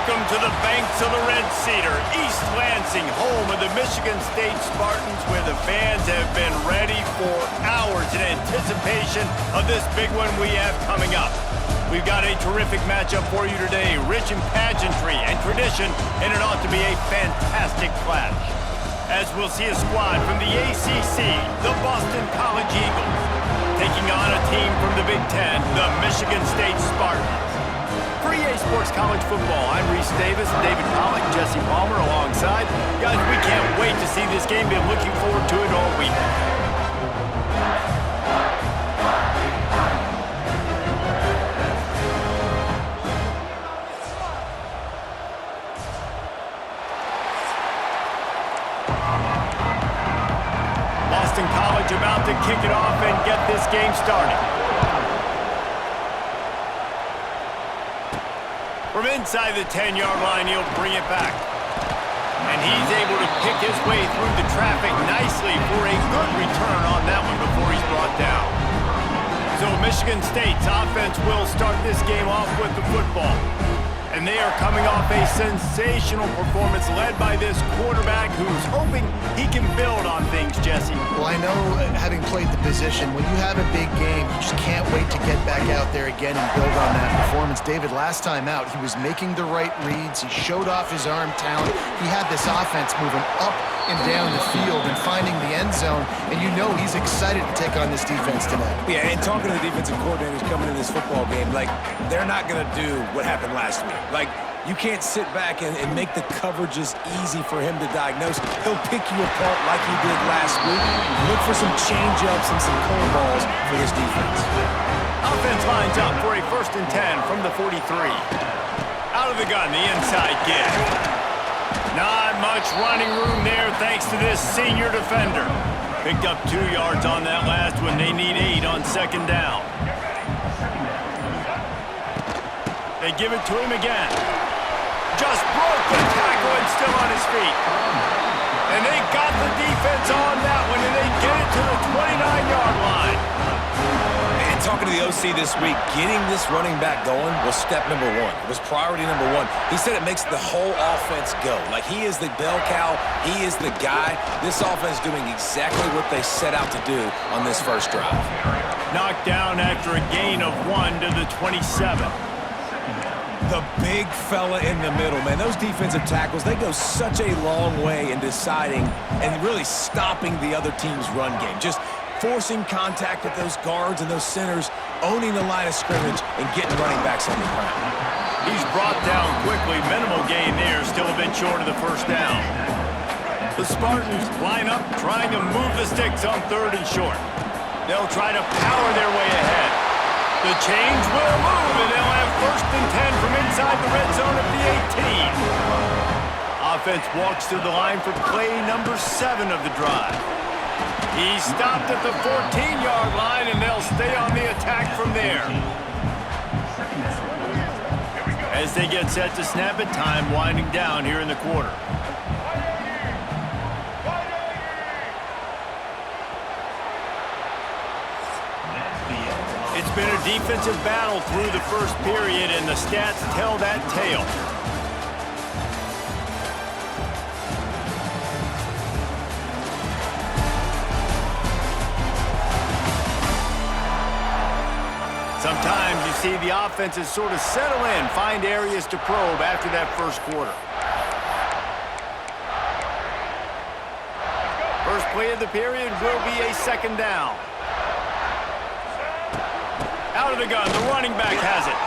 Welcome to the banks of the Red Cedar, East Lansing, home of the Michigan State Spartans, where the fans have been ready for hours in anticipation of this big one we have coming up. We've got a terrific matchup for you today, rich in pageantry and tradition, and it ought to be a fantastic clash. As we'll see a squad from the ACC, the Boston College Eagles, taking on a team from the Big Ten, the Michigan State Spartans. For EA Sports College Football, I'm Reese Davis, David Pollock, Jesse Palmer alongside. Guys, we can't wait to see this game. Been looking forward to it all week. Boston College about to kick it off and get this game started. From inside the 10-yard line, he'll bring it back. And he's able to pick his way through the traffic nicely for a good return on that one before he's brought down. So Michigan State's offense will start this game off with the football. And they are coming off a sensational performance led by this quarterback who's hoping he can build on things, Jesse. Well, I know, having played the position, when you have a big game, you just can't wait to get back out there again and build on that performance. David, last time out, he was making the right reads. He showed off his arm talent. He had this offense moving up and down the field and finding the end zone, and you know he's excited to take on this defense tonight. Yeah, and talking to the defensive coordinators coming in this football game, like, they're not going to do what happened last week. Like, you can't sit back and make the coverages easy for him to diagnose. He'll pick you apart like he did last week. Look for some change-ups and some curveballs for this defense. Offense lines up for a 1st and 10 from the 43. Out of the gun, the inside give. Not much running room there thanks to this senior defender. Picked up 2 yards on that last one. They need 8 on 2nd down. They give it to him again. Just broke the tackle and still on his feet. And they got the defense on that one, and they get it to the 29-yard line. And talking to the OC this week, getting this running back going was step number 1. It was priority number 1. He said it makes the whole offense go. Like, he is the bell cow. He is the guy. This offense doing exactly what they set out to do on this first drive. Knocked down after a gain of 1 to the 27. The big fella in the middle, man. Those defensive tackles, they go such a long way in deciding and really stopping the other team's run game. Just forcing contact with those guards and those centers, owning the line of scrimmage, and getting running backs on the ground. He's brought down quickly. Minimal gain there, still a bit short of the 1st down. The Spartans line up, trying to move the sticks on 3rd and short. They'll try to power their way ahead. The change will move, and they'll have 1st and 10 from inside the red zone at the 18. Offense walks to the line for play number 7 of the drive. He stopped at the 14-yard line, and they'll stay on the attack from there. As they get set to snap it, time winding down here in the quarter. It's been a defensive battle through the 1st period, and the stats tell that tale. Sometimes you see the offenses sort of settle in, find areas to probe after that 1st quarter. First play of the period will be a 2nd down. Out of the gun, the running back has it.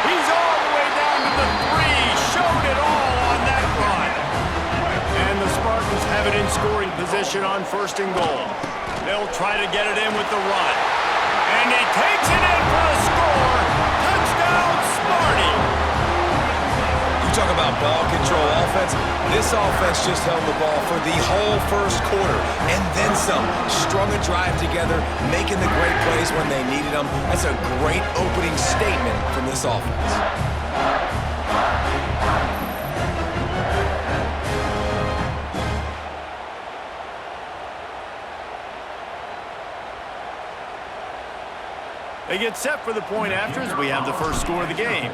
He's all the way down to the 3, showed it all on that run. And the Spartans have it in scoring position on 1st and goal. They'll try to get it in with the run. And he takes it in for the score. Touchdown, Sparty. You talk about ball control offense. This offense just held the ball for the whole 1st quarter and then some. Strung a drive together, making the great plays when they needed them. That's a great opening statement from this offense. They get set for the point after as we have the first score of the game.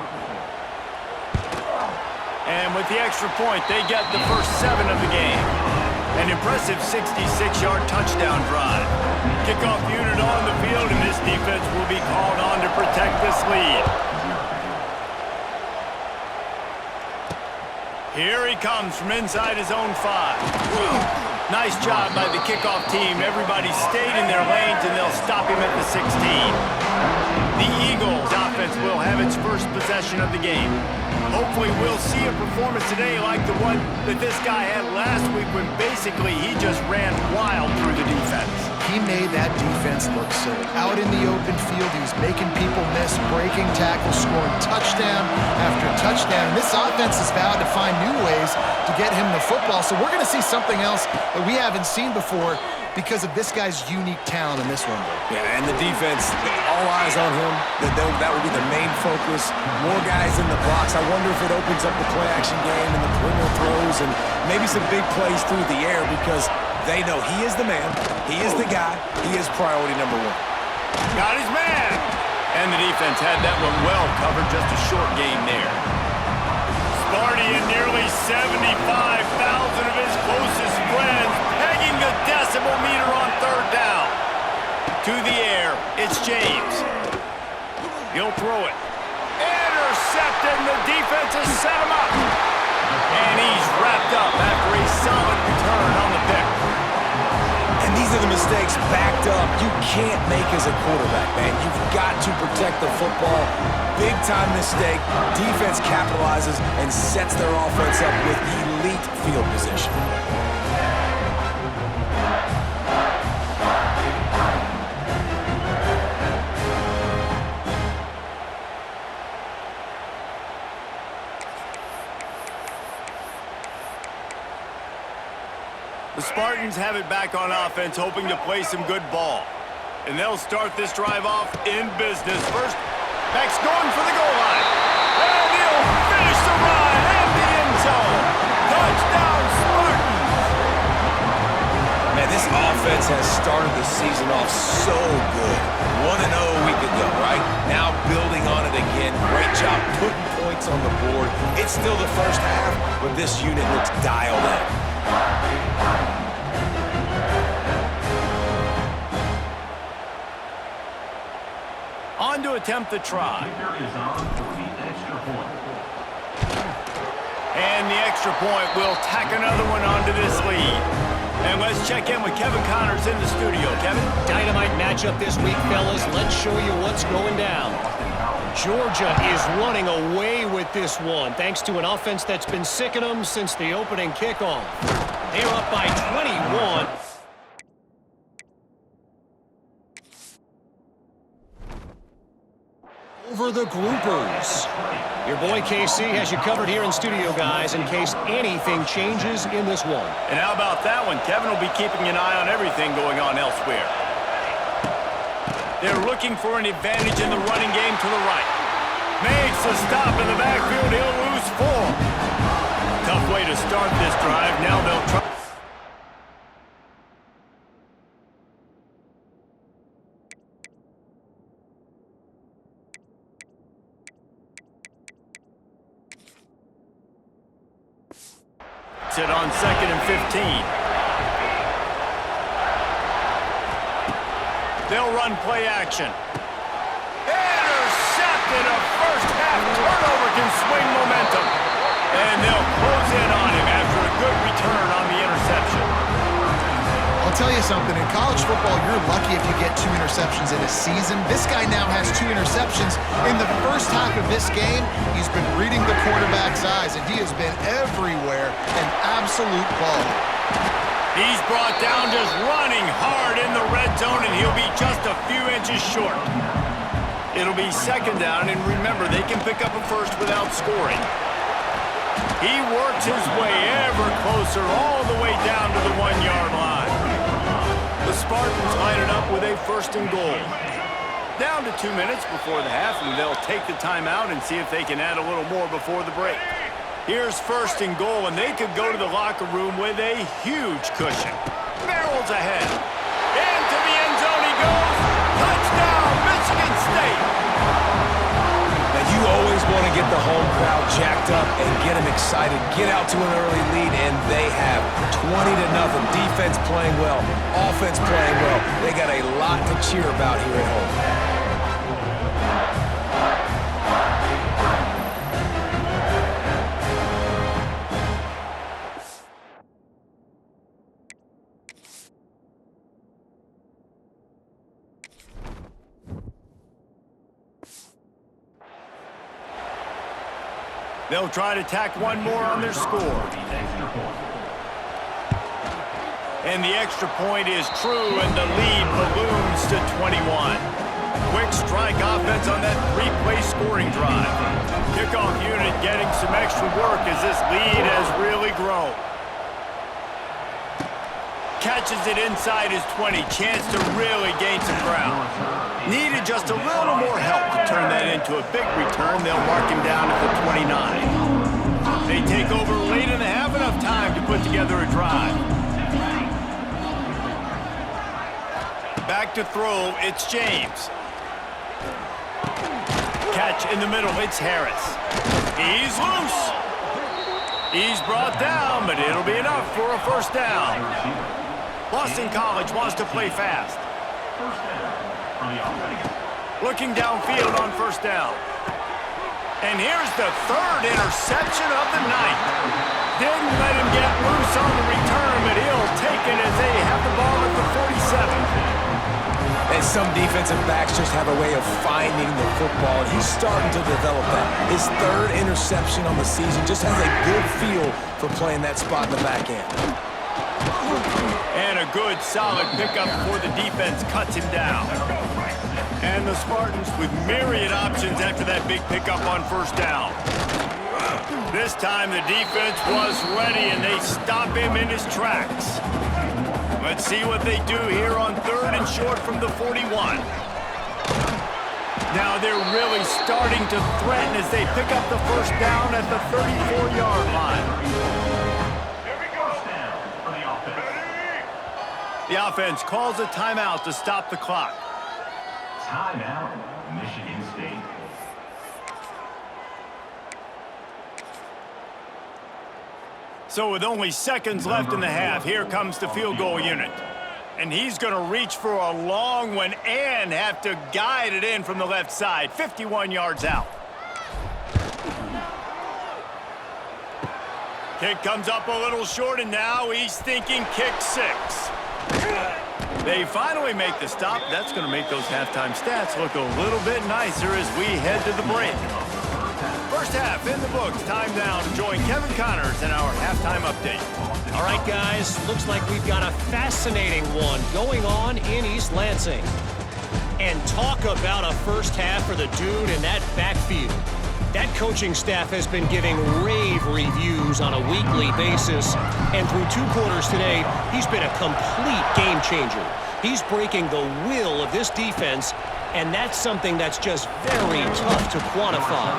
And with the extra point, they get the first 7 of the game. An impressive 66-yard touchdown drive. Kickoff unit on the field, and this defense will be called on to protect this lead. Here he comes from inside his own 5. Nice job by the kickoff team. Everybody stayed in their lanes, and they'll stop him at the 16. The Eagles offense will have its first possession of the game. Hopefully we'll see a performance today like the one that this guy had last week when basically he just ran wild through the defense. He made that defense look silly. Out in the open field, he was making people miss, breaking tackles, scoring touchdown after touchdown. And this offense has vowed to find new ways to get him the football. So we're going to see something else that we haven't seen before because of this guy's unique talent in this one. Yeah, and the defense, all eyes on him. That will be the main focus. More guys in the box. I wonder if it opens up the play-action game and the perimeter throws and maybe some big plays through the air because they know he is the man, he is the guy, he is priority number 1. Got his man! And the defense had that one well covered, just a short game there. Sparty and nearly 75,000 of his closest friends pegging the decibel meter on 3rd down. To the air, it's James. He'll throw it. Intercepted, and the defense has set him up. And he's wrapped up after a solid return on the pick. And these are the mistakes backed up you can't make as a quarterback, man. You've got to protect the football. Big-time mistake. Defense capitalizes and sets their offense up with elite field position. The Spartans have it back on offense, hoping to play some good ball. And they'll start this drive off in business. First, Max going for the goal line. And he'll finish the ride and the end zone. Touchdown, Spartans! Man, this offense has started the season off so good. 1-0 a week ago, right? Now building on it again. Great job putting points on the board. It's still the first half, but this unit looks dialed in. On to attempt the try. And the extra point will tack another one onto this lead. And let's check in with Kevin Connors in the studio. Kevin? Dynamite matchup this week, fellas. Let's show you what's going down. Georgia is running away with this one, thanks to an offense that's been sicking them since the opening kickoff. They're up by 21. Over the groupers. Your boy KC has you covered here in studio, guys, in case anything changes in this one. And how about that one? Kevin will be keeping an eye on everything going on elsewhere. They're looking for an advantage in the running game to the right. Makes a stop in the backfield. He'll lose 4. Tough way to start this drive. Now they'll try. It on 2nd and 15. They'll run play action. Intercepted. A first half turnover can swing momentum. And they'll close in on him after a good return on the interception. I'll tell you something, in college football, you're lucky if you get 2 interceptions in a season. This guy now has 2 interceptions. In the first half of this game, he's been reading the quarterback's eyes, and he has been everywhere, an absolute ball. He's brought down just running hard in the red zone, and he'll be just a few inches short. It'll be 2nd down, and remember, they can pick up a first without scoring. He works his way ever closer all the way down to the 1-yard line. The Spartans line it up with a 1st and goal. Down to 2 minutes before the half, and they'll take the timeout and see if they can add a little more before the break. Here's 1st and goal, and they could go to the locker room with a huge cushion. Barrels ahead. Into the end zone he goes. Touchdown, Michigan State. Now, you always want to get the home crowd jacked up and get them excited. Get out to an early lead, and they have 20-0. Defense playing well, offense playing well. They got a lot to cheer about here at home. They'll try to tack one more on their score. And the extra point is true, and the lead balloons to 21. Quick strike offense on that three-play scoring drive. Kickoff unit getting some extra work as this lead has really grown. Catches it inside his 20. Chance to really gain some ground. Needed just a little more help to turn that into a big return. They'll mark him down at the 29. They take over late and have enough time to put together a drive. Back to throw, it's James. Catch in the middle, it's Harris. He's loose. He's brought down, but it'll be enough for a first down. Boston College wants to play fast. Looking downfield on first down. And here's the third interception of the night. Didn't let him get loose on the return, but he'll take it as they have the ball at the 47. And some defensive backs just have a way of finding the football, and he's starting to develop that. His third interception on the season just has a good feel for playing that spot in the back end. And a good, solid pickup before the defense cuts him down. And the Spartans with myriad options after that big pickup on first down. This time the defense was ready, and they stop him in his tracks. Let's see what they do here on third and short from the 41. Now they're really starting to threaten as they pick up the first down at the 34-yard line. The offense calls a timeout to stop the clock. Timeout, Michigan State. So with only seconds left in the half, here comes the field goal unit. And he's going to reach for a long one and have to guide it in from the left side, 51 yards out. Kick comes up a little short, and now he's thinking kick six. They finally make the stop. That's going to make those halftime stats look a little bit nicer as we head to the break. First half in the books. Time now to join Kevin Connors in our halftime update. All right, guys, looks like we've got a fascinating one going on in East Lansing. And talk about a first half for the dude in that backfield. That coaching staff has been giving rave reviews on a weekly basis. And through two quarters today, he's been a complete game changer. He's breaking the will of this defense, and that's something that's just very tough to quantify.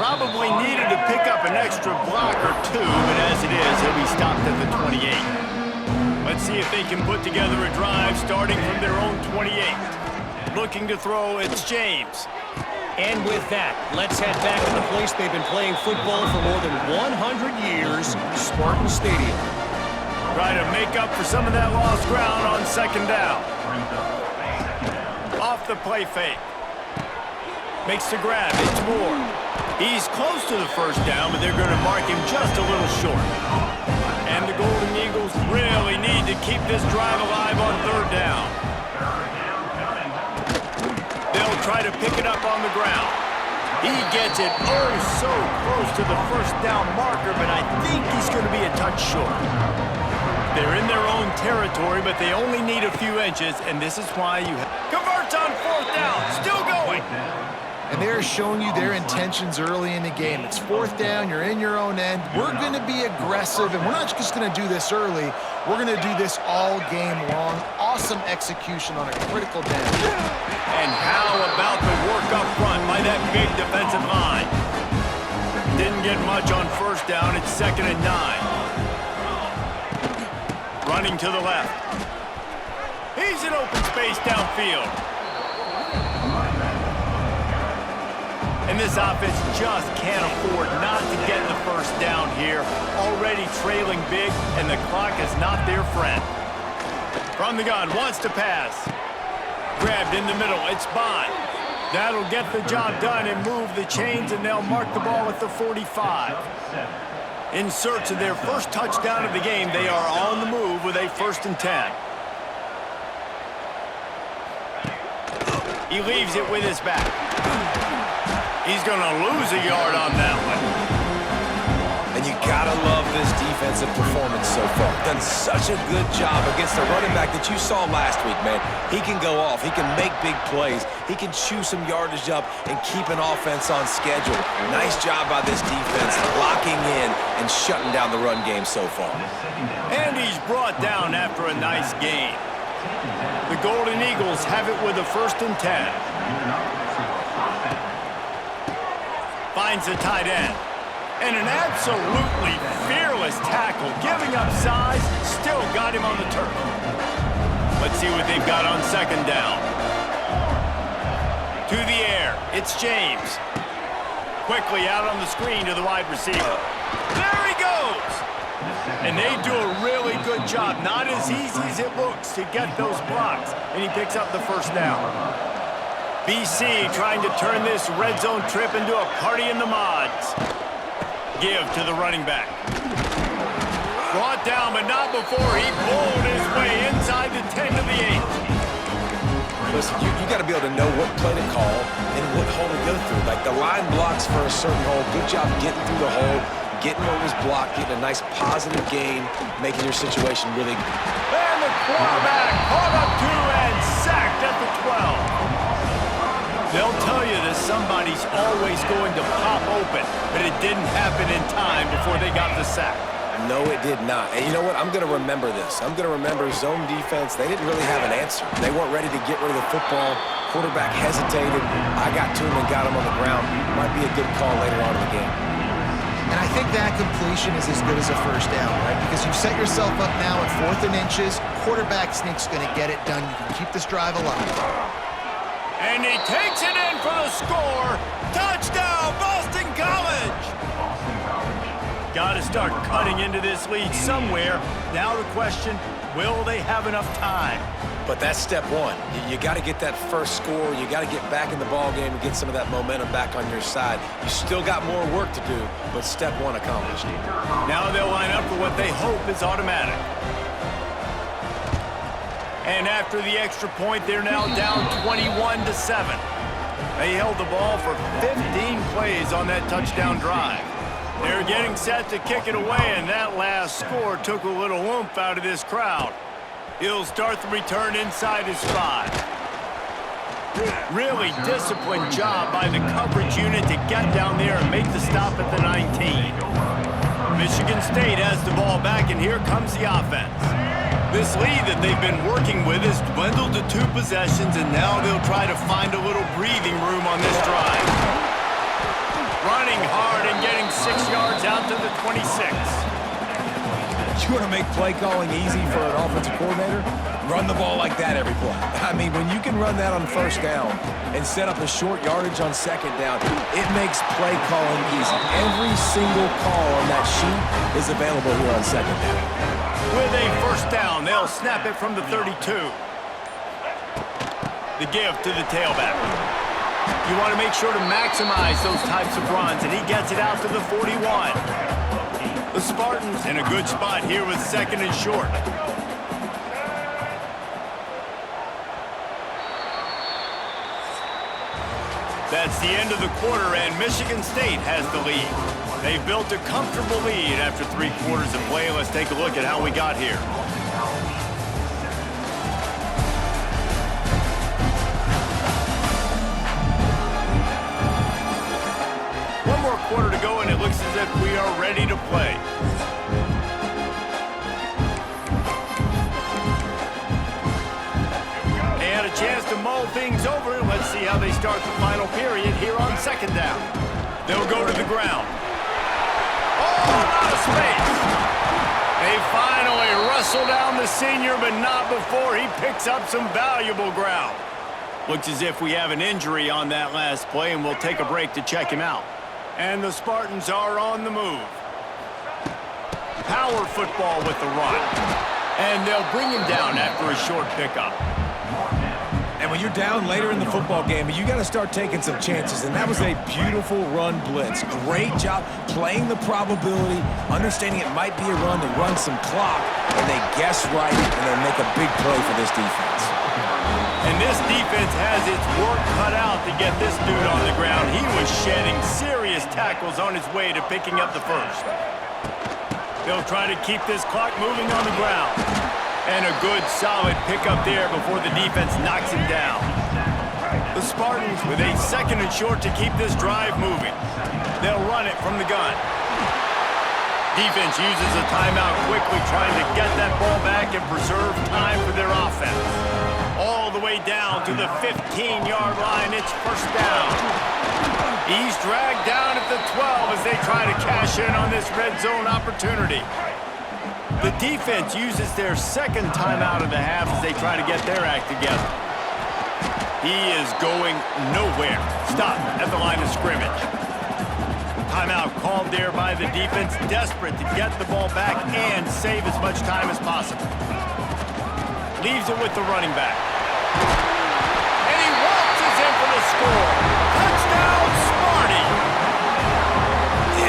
Probably needed to pick up an extra block or two, but as it is, he'll be stopped at the 28. Let's see if they can put together a drive starting from their own 28. Looking to throw, it's James. And with that, let's head back to the place they've been playing football for more than 100 years, Spartan Stadium. Try to make up for some of that lost ground on second down. Off the play fake. Makes the grab, it's Moore. He's close to the first down, but they're going to mark him just a little short. And the Golden Eagles really need to keep this drive alive on third down. They'll try to pick it up on the ground. He gets it oh so close to the first down marker, but I think he's going to be a touch short. They're in their own territory, but they only need a few inches, and this is why you converts on fourth down, still going. And they're showing you their intentions early in the game. It's fourth down, you're in your own end. We're going to be aggressive, and we're not just going to do this early. We're going to do this all game long. Awesome execution on a critical down. And how about the work up front by that big defensive line? Didn't get much on first down. It's 2nd and 9. Running to the left. He's in open space downfield. And this offense just can't afford not to get the first down here. Already trailing big, and the clock is not their friend. From the gun, wants to pass. Grabbed in the middle, it's Bond. That'll get the job done and move the chains, and they'll mark the ball at the 45. In search of their first touchdown of the game, they are on the move with a 1st and 10. He leaves it with his back. He's going to lose a yard on that one. And you got to love this defensive performance so far. Done such a good job against the running back that you saw last week, man. He can go off. He can make big plays. He can chew some yardage up and keep an offense on schedule. Nice job by this defense locking in and shutting down the run game so far. And he's brought down after a nice gain. The Golden Eagles have it with a 1st and 10. Finds the tight end. And an absolutely fearless tackle. Giving up size, still got him on the turf. Let's see what they've got on 2nd down. To the air, it's James. Quickly out on the screen to the wide receiver. There he goes! And they do a really good job. Not as easy as it looks to get those blocks. And he picks up the 1st down. BC trying to turn this red zone trip into a party in the mods. Give to the running back. Brought down, but not before he pulled his way inside the 10 to the 8. Listen, you got to be able to know what play to call and what hole to go through. Like the line blocks for a certain hole. Good job getting through the hole, getting what was blocked, getting a nice positive gain, making your situation really good. And the quarterback caught up to and sacked at the 12. They'll tell you that somebody's always going to pop open, but it didn't happen in time before they got the sack. No, it did not. And you know what? I'm going to remember this. I'm going to remember zone defense. They didn't really have an answer. They weren't ready to get rid of the football. Quarterback hesitated. I got to him and got him on the ground. Might be a good call later on in the game. And I think that completion is as good as a 1st down, right? Because you set yourself up now at 4th and inches. Quarterback sneak's going to get it done. You can keep this drive alive. And he takes it in for the score. Touchdown, Boston College! Got to start cutting into this lead somewhere. Now the question, will they have enough time? But that's step one. You got to get that first score. You got to get back in the ball game and get some of that momentum back on your side. You still got more work to do, but step one accomplished. Now they'll line up for what they hope is automatic. And after the extra point, they're now down 21-7. They held the ball for 15 plays on that touchdown drive. They're getting set to kick it away, and that last score took a little oomph out of this crowd. He'll start the return inside his 5. Really disciplined job by the coverage unit to get down there and make the stop at the 19. Michigan State has the ball back, and here comes the offense. This lead that they've been working with has dwindled to 2 possessions, and now they'll try to find a little breathing room on this drive. Running hard and getting 6 yards out to the 26. You want to make play calling easy for an offensive coordinator? Run the ball like that every play. I mean, when you can run that on 1st down and set up a short yardage on 2nd down, it makes play calling easy. Every single call on that sheet is available here on 2nd down. With a 1st down, they'll snap it from the 32. The give to the tailback. You want to make sure to maximize those types of runs, and he gets it out to the 41. The Spartans in a good spot here with 2nd and short. That's the end of the quarter, and Michigan State has the lead. They've built a comfortable lead after 3 quarters of play. Let's take a look at how we got here. One more quarter to go, and it looks as if we are ready to play. They had a chance to mull things over. Let's see how they start the final period here on 2nd down. They'll go to the ground. Oh, out of space. They finally wrestle down the senior, but not before he picks up some valuable ground. Looks as if we have an injury on that last play, and we'll take a break to check him out. And the Spartans are on the move. Power football with the run. And they'll bring him down after a short pickup. And when you're down later in the football game, you got to start taking some chances. And that was a beautiful run blitz. Great job playing the probability, understanding it might be a run to run some clock, and they guess right, and they make a big play for this defense. And this defense has its work cut out to get this dude on the ground. He was shedding serious tackles on his way to picking up the first. They'll try to keep this clock moving on the ground. And a good, solid pickup there before the defense knocks him down. The Spartans with a 2nd and short to keep this drive moving. They'll run it from the gun. Defense uses a timeout quickly, trying to get that ball back and preserve time for their offense. All the way down to the 15-yard line. It's first down. He's dragged down at the 12 as they try to cash in on this red zone opportunity. The defense uses their 2nd timeout of the half as they try to get their act together. He is going nowhere. Stop at the line of scrimmage. Timeout called there by the defense, desperate to get the ball back and save as much time as possible. Leaves it with the running back. And he waltzes in for the score. Touchdown, Sparty!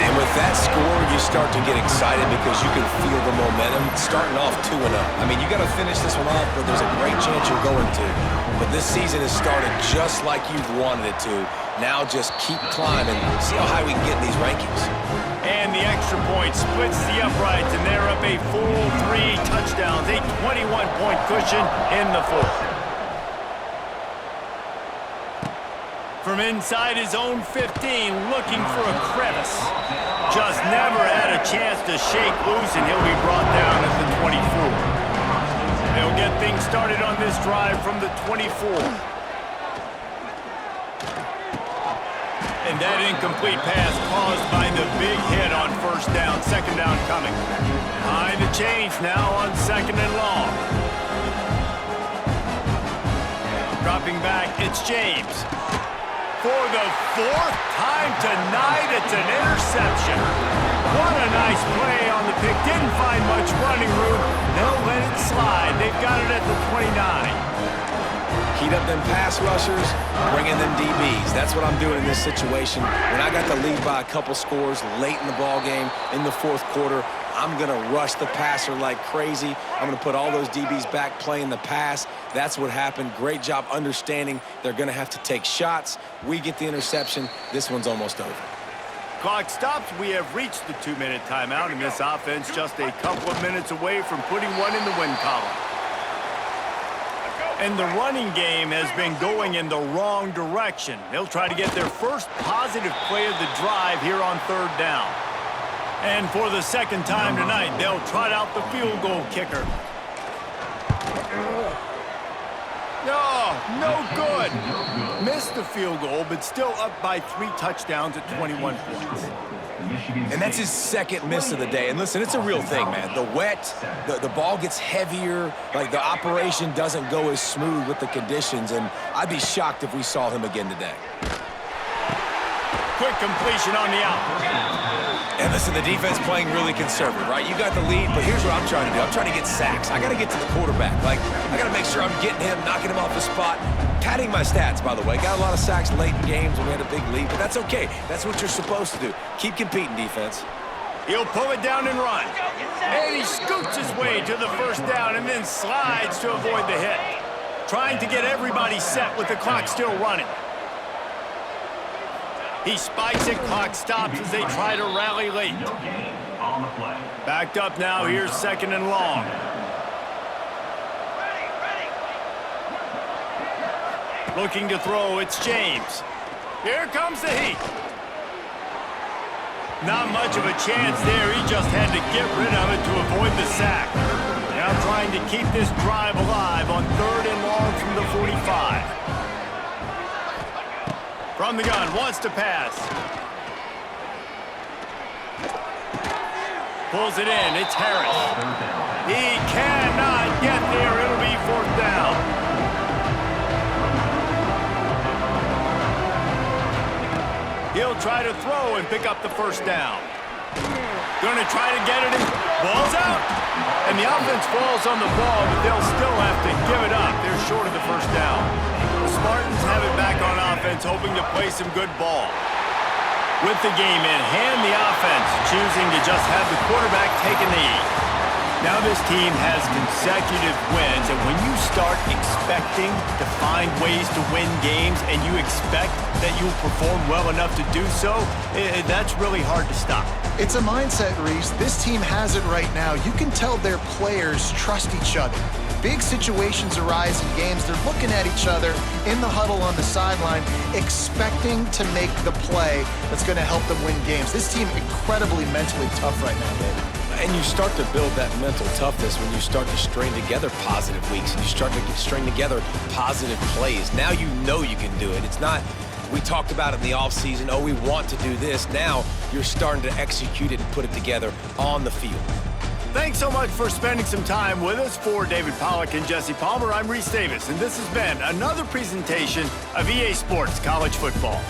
And with that score, you start to get excited because you can feel the momentum starting off 2-0. I mean, you got to finish this one off, but there's a great chance you're going to. But this season has started just like you've wanted it to. Now just keep climbing. See how high we can get in these rankings. And the extra point splits the uprights, and they're up a full 3 touchdowns, a 21-point cushion in the 4th. From inside his own 15, looking for a crevice. Just never had a chance to shake loose, and he'll be brought down at the 24. They'll get things started on this drive from the 24. And that incomplete pass caused by the big hit on first down. 2nd down coming. Behind the chains now on 2nd and long. Dropping back, it's James. For the 4th time tonight, it's an interception. What a nice play on the pick. Didn't find much running room. They'll let it slide. They've got it at the 29. Heat up them pass rushers, bring in them DBs. That's what I'm doing in this situation. When I got the lead by a couple scores late in the ball game, in the 4th quarter, I'm going to rush the passer like crazy. I'm going to put all those DBs back playing the pass. That's what happened. Great job understanding they're going to have to take shots. We get the interception. This one's almost over. Clock stops. We have reached the 2-minute timeout, and this offense just a couple of minutes away from putting one in the win column. And the running game has been going in the wrong direction. They'll try to get their first positive play of the drive here on 3rd down. And for the 2nd time tonight, they'll trot out the field goal kicker. No good. Missed the field goal, but still up by 3 touchdowns at 21 points. And that's his 2nd miss of the day. And listen, it's a real thing, man. The wet, the ball gets heavier, like the operation doesn't go as smooth with the conditions, and I'd be shocked if we saw him again today. Quick completion on the out. And listen, the defense playing really conservative, right? You got the lead, but here's what I'm trying to do. I'm trying to get sacks. I got to get to the quarterback. Like, I got to make sure I'm getting him, knocking him off the spot. Padding my stats, by the way. Got a lot of sacks late in games when we had a big lead, but that's okay. That's what you're supposed to do. Keep competing, defense. He'll pull it down and run. And he scoots his way to the first down and then slides to avoid the hit. Trying to get everybody set with the clock still running. He spikes it, clock stops as they try to rally late. Backed up now, here's 2nd and long. Looking to throw, it's James. Here comes the heat. Not much of a chance there. He just had to get rid of it to avoid the sack. Now trying to keep this drive alive on 3rd and long from the 45. From the gun, wants to pass. Pulls it in, it's Harris. He cannot get there, it'll be 4th down. they'll try to throw and pick up the first down. Going to try to get it in. Ball's out. And the offense falls on the ball, but they'll still have to give it up. They're short of the first down. The Spartans have it back on offense, hoping to play some good ball. With the game in hand, the offense choosing to just have the quarterback take a knee. Now this team has consecutive wins, and when you start expecting to find ways to win games and you expect that you'll perform well enough to do so, that's really hard to stop. It's a mindset, Reese. This team has it right now. You can tell their players trust each other. Big situations arise in games. They're looking at each other in the huddle on the sideline, expecting to make the play that's going to help them win games. This team incredibly mentally tough right now, David. And you start to build that mental toughness when you start to string together positive weeks and you start to string together positive plays. Now you know you can do it. It's not, we talked about it in the offseason, oh, we want to do this. Now you're starting to execute it and put it together on the field. Thanks so much for spending some time with us. For David Pollack and Jesse Palmer, I'm Reese Davis, and this has been another presentation of EA Sports College Football.